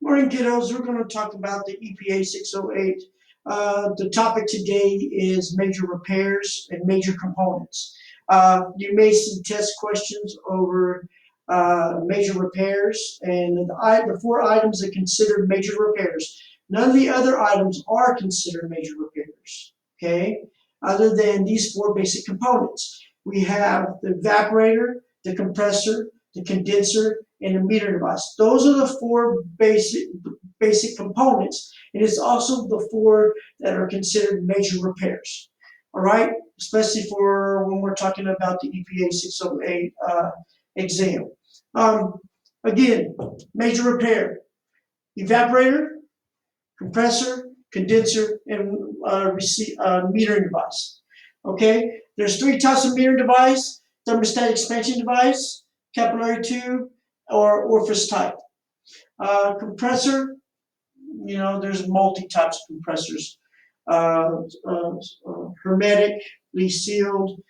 Morning, kiddos. We're going to talk about the EPA 608. The topic today is major repairs and major components. You may see test questions over major repairs, and the four items that are considered major repairs. None of the other items are considered major repairs, okay, other than these four basic components. We have the evaporator, the compressor, the condenser, and a meter device. Those are the four basic components, and it's also the four that are considered major repairs. All right, especially for when we're talking about the EPA 608 exam. Again, major repair: evaporator, compressor, condenser, and metering device. Okay, there's three types of metering device: thermostat expansion device, capillary tube, or orifice type. Compressor, there's multi-types of compressors. Hermetically sealed,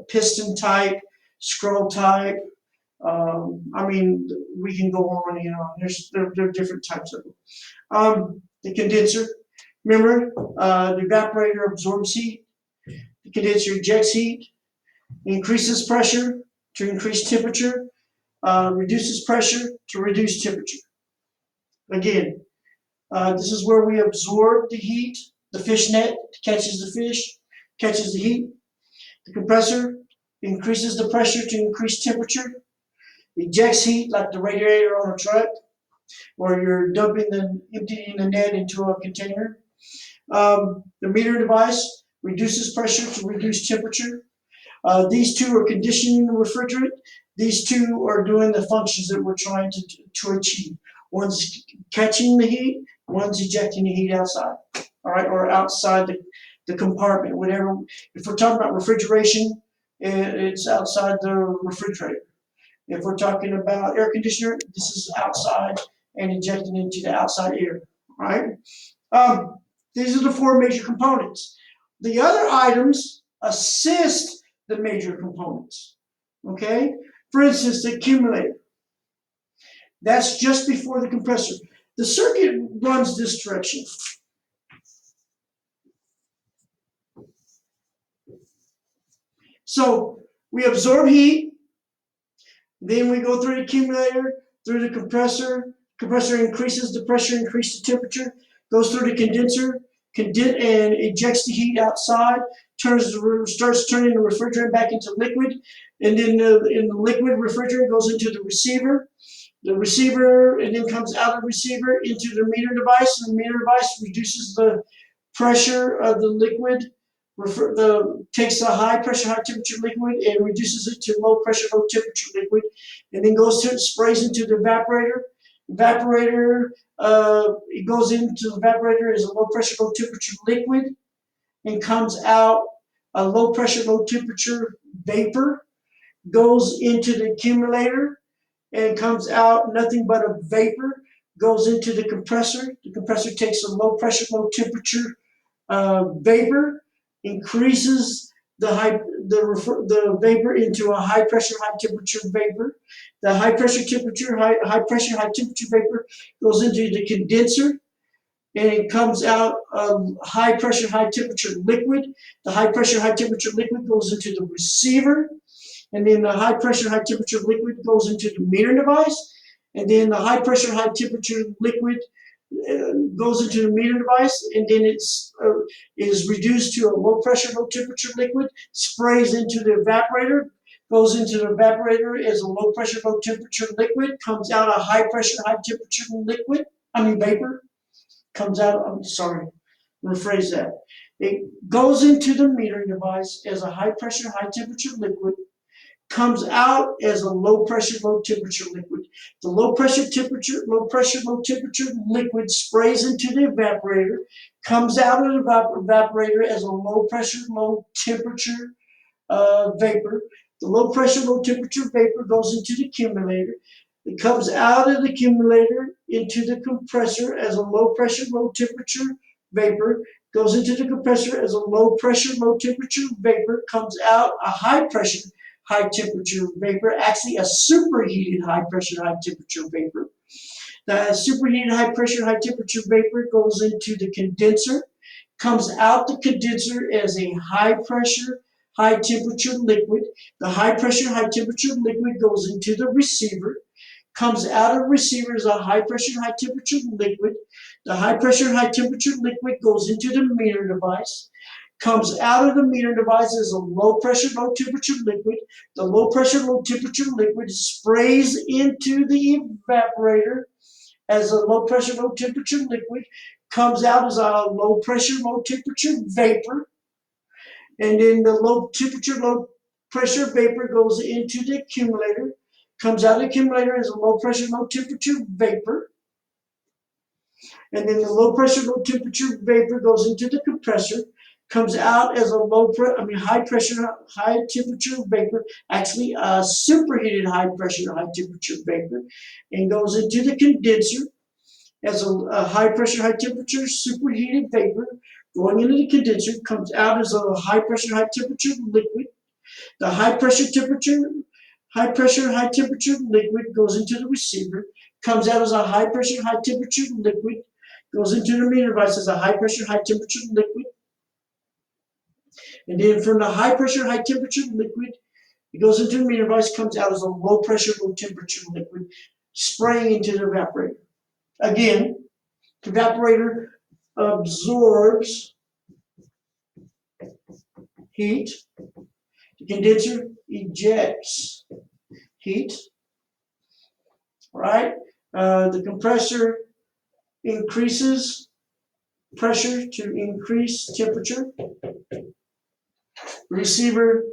piston type, scroll type. We can go on and on. There are different types of them. The condenser, remember, the evaporator absorbs heat. The condenser ejects heat, increases pressure to increase temperature, reduces pressure to reduce temperature. Again, this is where we absorb the heat. The fish net catches the fish, catches the heat. The compressor increases the pressure to increase temperature, ejects heat like the radiator on a truck, or you're emptying the net into a container. The meter device reduces pressure to reduce temperature. These two are conditioning the refrigerant. These two are doing the functions that we're trying to achieve. One's catching the heat, one's ejecting the heat outside, all right, or outside the compartment, whatever. If we're talking about refrigeration, it's outside the refrigerator. If we're talking about air conditioner, this is outside and injecting into the outside air, right? These are the four major components. The other items assist the major components, okay? For instance, the accumulator. That's just before the compressor. The circuit runs this direction. So we absorb heat, then we go through the accumulator, through the compressor. Compressor increases the pressure, increases the temperature, goes through the condenser, and ejects the heat outside, starts turning the refrigerant back into liquid, and then in the liquid refrigerant goes into the receiver. The receiver, and then comes out of the receiver into the meter device, and the meter device reduces the pressure of the liquid, takes a high pressure, high temperature liquid and reduces it to low pressure, low temperature liquid, and then sprays into the evaporator. It goes into the evaporator as a low pressure, low temperature liquid, and comes out a low pressure, low temperature vapor, goes into the accumulator, and comes out nothing but a vapor, goes into the compressor. The compressor takes a low pressure, low temperature vapor, increases the vapor into a high pressure, high temperature vapor. The high pressure, high pressure, high temperature vapor goes into the condenser, and it comes out a high pressure, high temperature liquid. The high pressure, high temperature liquid goes into the receiver, and then the high pressure, high temperature liquid goes into the meter device, and then the high pressure, high temperature liquid goes into the meter device, and then is reduced to a low pressure, low temperature liquid, sprays into the evaporator, goes into the evaporator as a low pressure, low temperature liquid, comes out a high pressure, high temperature vapor, comes out, rephrase that. It goes into the metering device as a high pressure, high temperature liquid, comes out as a low pressure, low temperature liquid. The low pressure, low temperature liquid sprays into the evaporator, comes out of the evaporator as a low pressure, low temperature vapor. The low pressure, low temperature vapor goes into the accumulator. It comes out of the accumulator into the compressor as a low pressure, low temperature vapor, goes into the compressor as a low pressure, low temperature vapor, comes out a high pressure, high temperature vapor, actually a superheated high pressure, high temperature vapor. The superheated high pressure, high temperature vapor goes into the condenser, comes out the condenser as a high pressure, high temperature liquid. The high pressure, high temperature liquid goes into the receiver, comes out of the receiver as a high pressure, high temperature liquid. The high pressure, high temperature liquid goes into the meter device, comes out of the meter device as a low pressure, low temperature liquid. The low pressure, low temperature liquid sprays into the evaporator as a low pressure, low temperature liquid, comes out as a low pressure, low temperature vapor. And then the low temperature, low pressure vapor goes into the accumulator, comes out of the accumulator as a low pressure, low temperature vapor. And then the low pressure, low temperature vapor goes into the compressor, comes out as a high pressure, high temperature vapor, actually a superheated high pressure, high temperature vapor, and goes into the condenser as a high pressure, high temperature superheated vapor, going into the condenser, comes out as a high pressure, high temperature liquid. The high pressure, high temperature liquid goes into the receiver, comes out as a high pressure, high temperature liquid, goes into the meter device as a high pressure, high temperature liquid. And then from the high pressure, high temperature liquid, it goes into the meter device, comes out as a low pressure, low temperature liquid, spraying into the evaporator. Again, the evaporator absorbs heat. The condenser ejects heat. Right? The compressor increases pressure to increase temperature. Receiver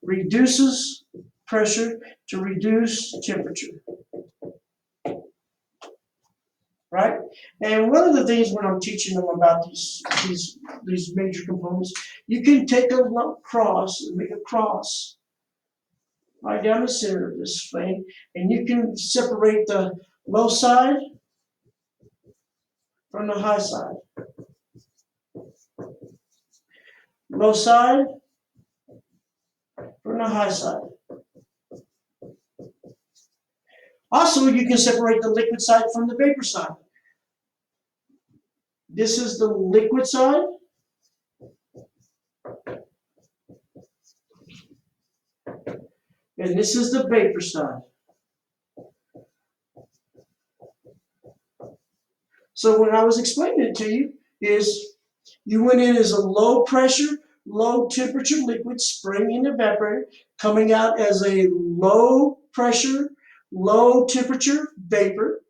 reduces pressure to reduce temperature. Right? And one of the things when I'm teaching them about these major components, you can take a cross and make a cross right down the center of this thing, and you can separate the low side from the high side. Low side from the high side. Also, you can separate the liquid side from the vapor side. This is the liquid side. And this is the vapor side. So when I was explaining it to you, is you went in as a low pressure, low temperature liquid spraying in the evaporator, coming out as a low pressure, low temperature vapor,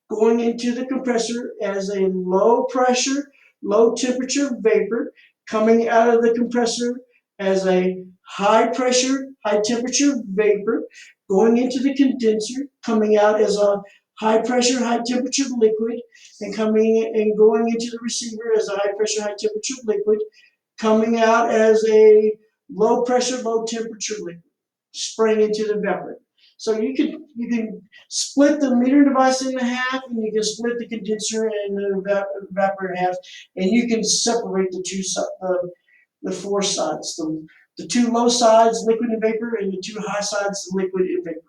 going into the compressor as a low pressure, low temperature vapor, coming out of the compressor as a high pressure, high temperature vapor, going into the condenser, coming out as a high pressure, high temperature liquid, and coming and going into the receiver as a high pressure, high temperature liquid, coming out as a low pressure, low temperature liquid, spraying into the evaporator. So you can split the meter device in half, and you can split the condenser and the evaporator in half, and you can separate the four sides, the two low sides, liquid and vapor, and the two high sides, liquid and vapor.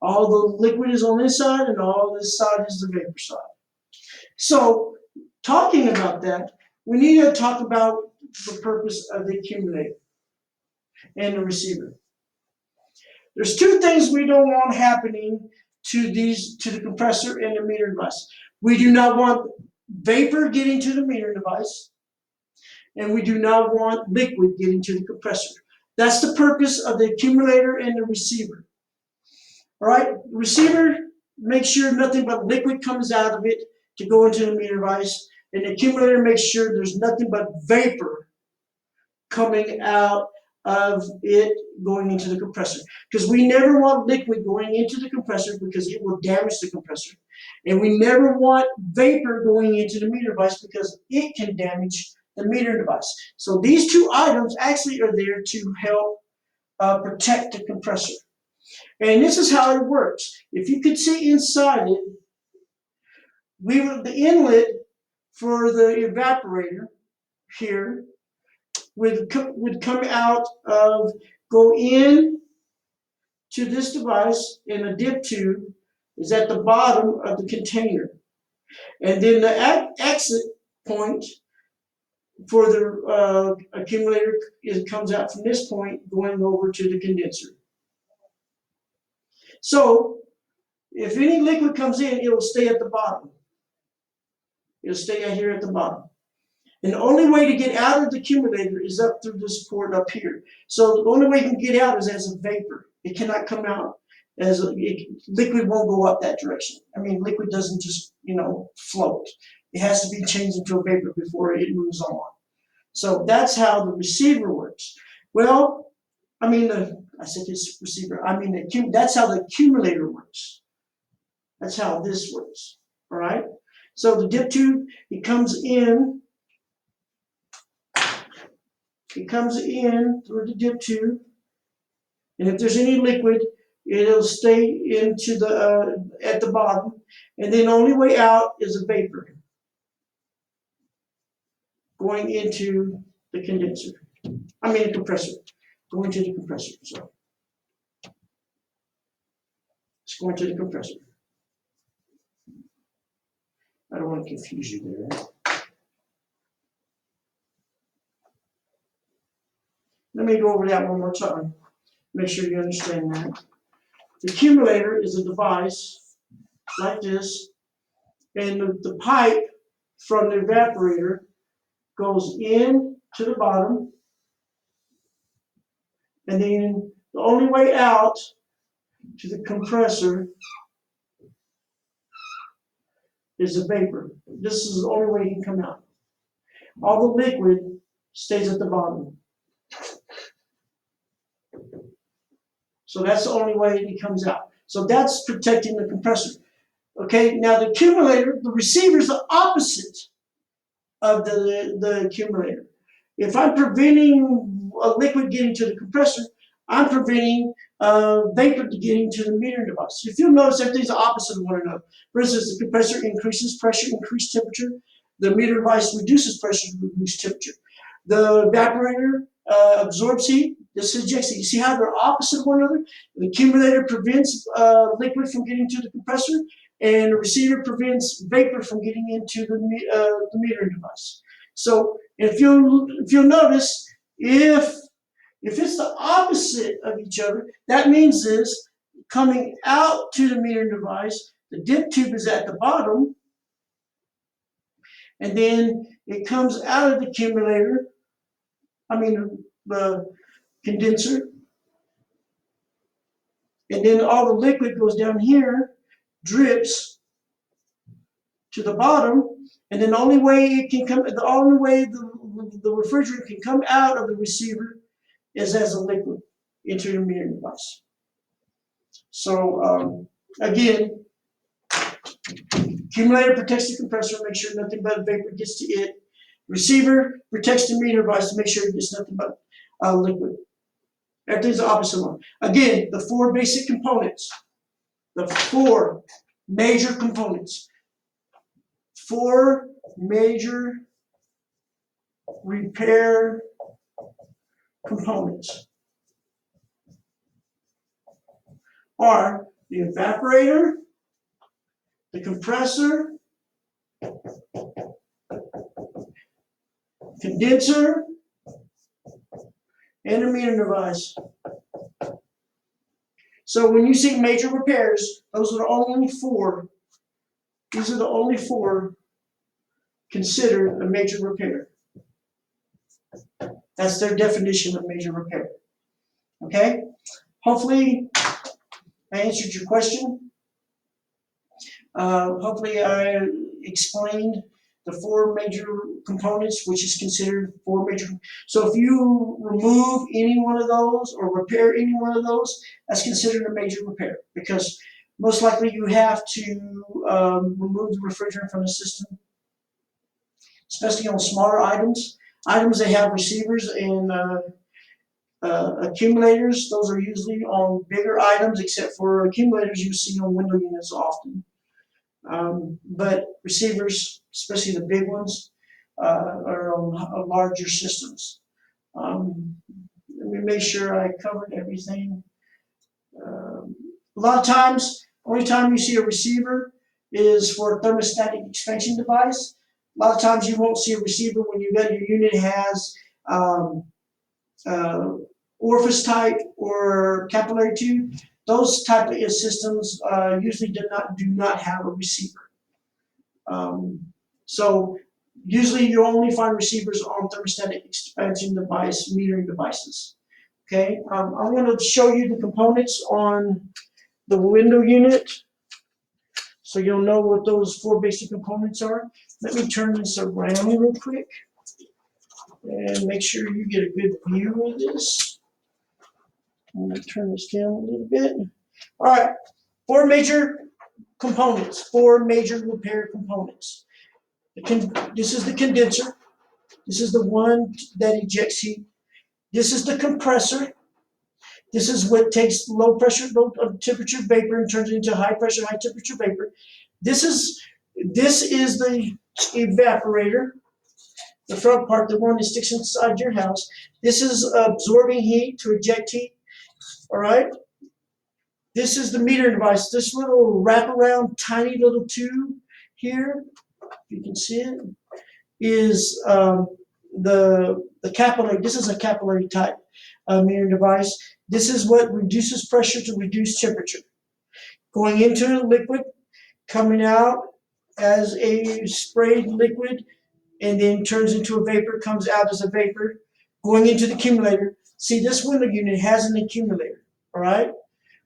All the liquid is on this side, and all this side is the vapor side. So, talking about that, we need to talk about the purpose of the accumulator and the receiver. There's two things we don't want happening to the compressor and the meter device. We do not want vapor getting to the meter device, and we do not want liquid getting to the compressor. That's the purpose of the accumulator and the receiver. All right, the receiver makes sure nothing but liquid comes out of it to go into the meter device, and the accumulator makes sure there's nothing but vapor coming out of it going into the compressor. Because we never want liquid going into the compressor because it will damage the compressor. And we never want vapor going into the meter device because it can damage the meter device. So these two items actually are there to help protect the compressor. And this is how it works. If you could see inside it, the inlet for the evaporator here would come out of, go in to this device in a dip tube, is at the bottom of the container. And then the exit point for the accumulator comes out from this point going over to the condenser. So if any liquid comes in, it will stay at the bottom. It'll stay out here at the bottom. And the only way to get out of the accumulator is up through this port up here. So the only way you can get out is as a vapor. It cannot come out as liquid won't go up that direction. I mean, liquid doesn't just, float. It has to be changed into a vapor before it moves on. So that's how the receiver works. Well, I said this receiver. That's how the accumulator works. That's how this works. All right. So the dip tube, it comes in through the dip tube, and if there's any liquid, it'll stay into the at the bottom, and then the only way out is a vapor going into the condenser. The compressor, going to the compressor. So it's going to the compressor. I don't want to confuse you there. Let me go over that one more time. Make sure you understand that. The accumulator is a device like this, and the pipe from the evaporator goes in to the bottom, and then the only way out to the compressor is a vapor. This is the only way it can come out. All the liquid stays at the bottom. So that's the only way it comes out. So that's protecting the compressor. Okay, now the accumulator, the receiver is the opposite of the accumulator. If I'm preventing a liquid getting to the compressor, I'm preventing vapor getting to the metering device. If you'll notice, everything's the opposite of one another. For instance, the compressor increases pressure, increases temperature. The meter device reduces pressure, reduces temperature. The evaporator absorbs heat. This ejects heat. You see how they're opposite of one another? The accumulator prevents liquid from getting to the compressor, and the receiver prevents vapor from getting into the metering device. So if you'll notice, if it's the opposite of each other, that means this: coming out to the metering device, the dip tube is at the bottom, and then it comes out of the accumulator, the condenser, and then all the liquid goes down here, drips to the bottom, and then the only way the refrigerant can come out of the receiver is as a liquid into the metering device. So again, accumulator protects the compressor, make sure nothing but vapor gets to it. Receiver protects the meter device to make sure it gets nothing but liquid. Everything's the opposite one. Again, the four basic components. The four major components. Four major repair components are the evaporator, the compressor, condenser, and a metering device. So when you see major repairs, those are the only four. These are the only four considered a major repair. That's their definition of major repair. Okay? Hopefully I answered your question. Hopefully I explained the four major components, which is considered four major. So if you remove any one of those or repair any one of those, that's considered a major repair, because most likely you have to remove the refrigerant from the system, especially on smaller items. Items that have receivers and accumulators, those are usually on bigger items, except for accumulators you see on window units often. But receivers, especially the big ones, are on larger systems. Let me make sure I covered everything. A lot of times Only time you see a receiver is for a thermostatic expansion device. A lot of times you won't see a receiver when your unit has orifice type or capillary tube. Those type of systems usually do not have a receiver. So usually you only find receivers on thermostatic expansion device metering devices. Okay, I'm going to show you the components on the window unit, so you'll know what those 4 basic components are. Let me turn this around real quick and make sure you get a good view of this. I'm going to turn this down a little bit. All right, 4 major components, 4 major repair components. This is the condenser. This is the one that ejects heat. This is the compressor. This is what takes low pressure, low temperature vapor and turns it into high pressure, high temperature vapor. This is the evaporator, the front part, the one that sticks inside your house. This is absorbing heat to eject heat. All right. This is the metering device. This little wraparound, tiny little tube here, if you can see it, is the capillary. This is a capillary type metering device. This is what reduces pressure to reduce temperature. Going into a liquid, coming out as a sprayed liquid, and then turns into a vapor, comes out as a vapor, going into the accumulator. See, this window unit has an accumulator, all right?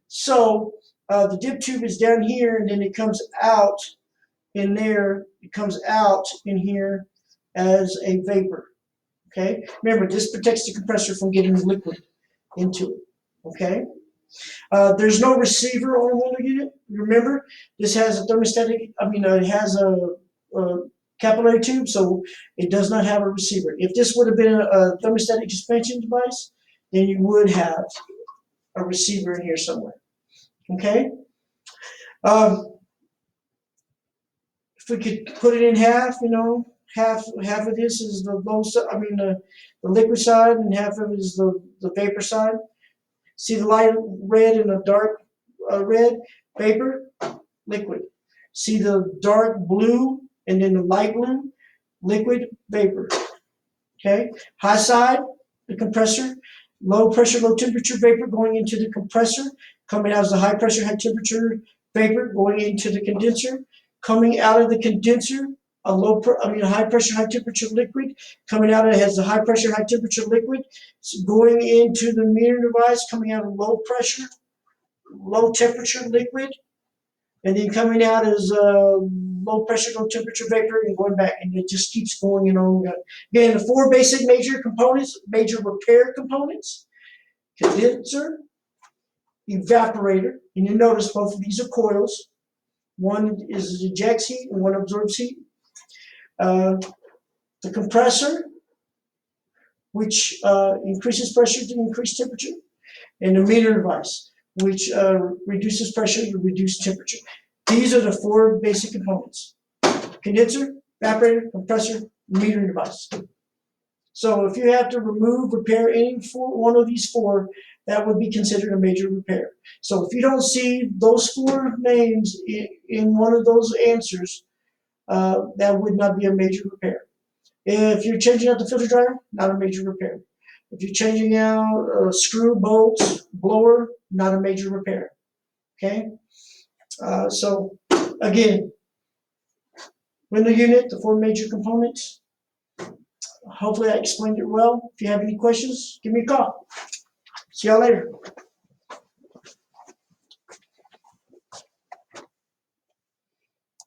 So the dip tube is down here, and then it comes out in there. It comes out in here as a vapor, okay? Remember, this protects the compressor from getting liquid into it, okay? There's no receiver on a window unit. Remember, this has a thermostatic, it has a capillary tube, so it does not have a receiver. If this would have been a thermostatic expansion device, then you would have a receiver in here somewhere, okay? If we could put it in half, half of this is the low side, the liquid side, and half of it is the vapor side. See the light red and the dark red? Vapor, liquid. See the dark blue and then the light blue? Liquid, vapor. Okay? High side, the compressor. Low pressure, low temperature vapor going into the compressor. Coming out as the high pressure, high temperature vapor going into the condenser. Coming out of the condenser, a high pressure, high temperature liquid. Coming out, it has the high pressure, high temperature liquid. It's going into the metering device, coming out of low pressure, low temperature liquid, and then coming out as low pressure, low temperature vapor, and going back, and it just keeps going and on. Again, the 4 basic major components, major repair components: condenser, evaporator, and you notice both of these are coils. One ejects heat and one absorbs heat. The compressor, which increases pressure to increase temperature, and the meter device, which reduces pressure to reduce temperature. These are the 4 basic components: condenser, evaporator, compressor, metering device. So if you have to repair any one of these 4, that would be considered a major repair. So if you don't see those 4 names in one of those answers, that would not be a major repair. If you're changing out the filter dryer, not a major repair. If you're changing out screw, bolts, blower, not a major repair. Okay? So again, window unit, the 4 major components. Hopefully I explained it well. If you have any questions, give me a call. See y'all later.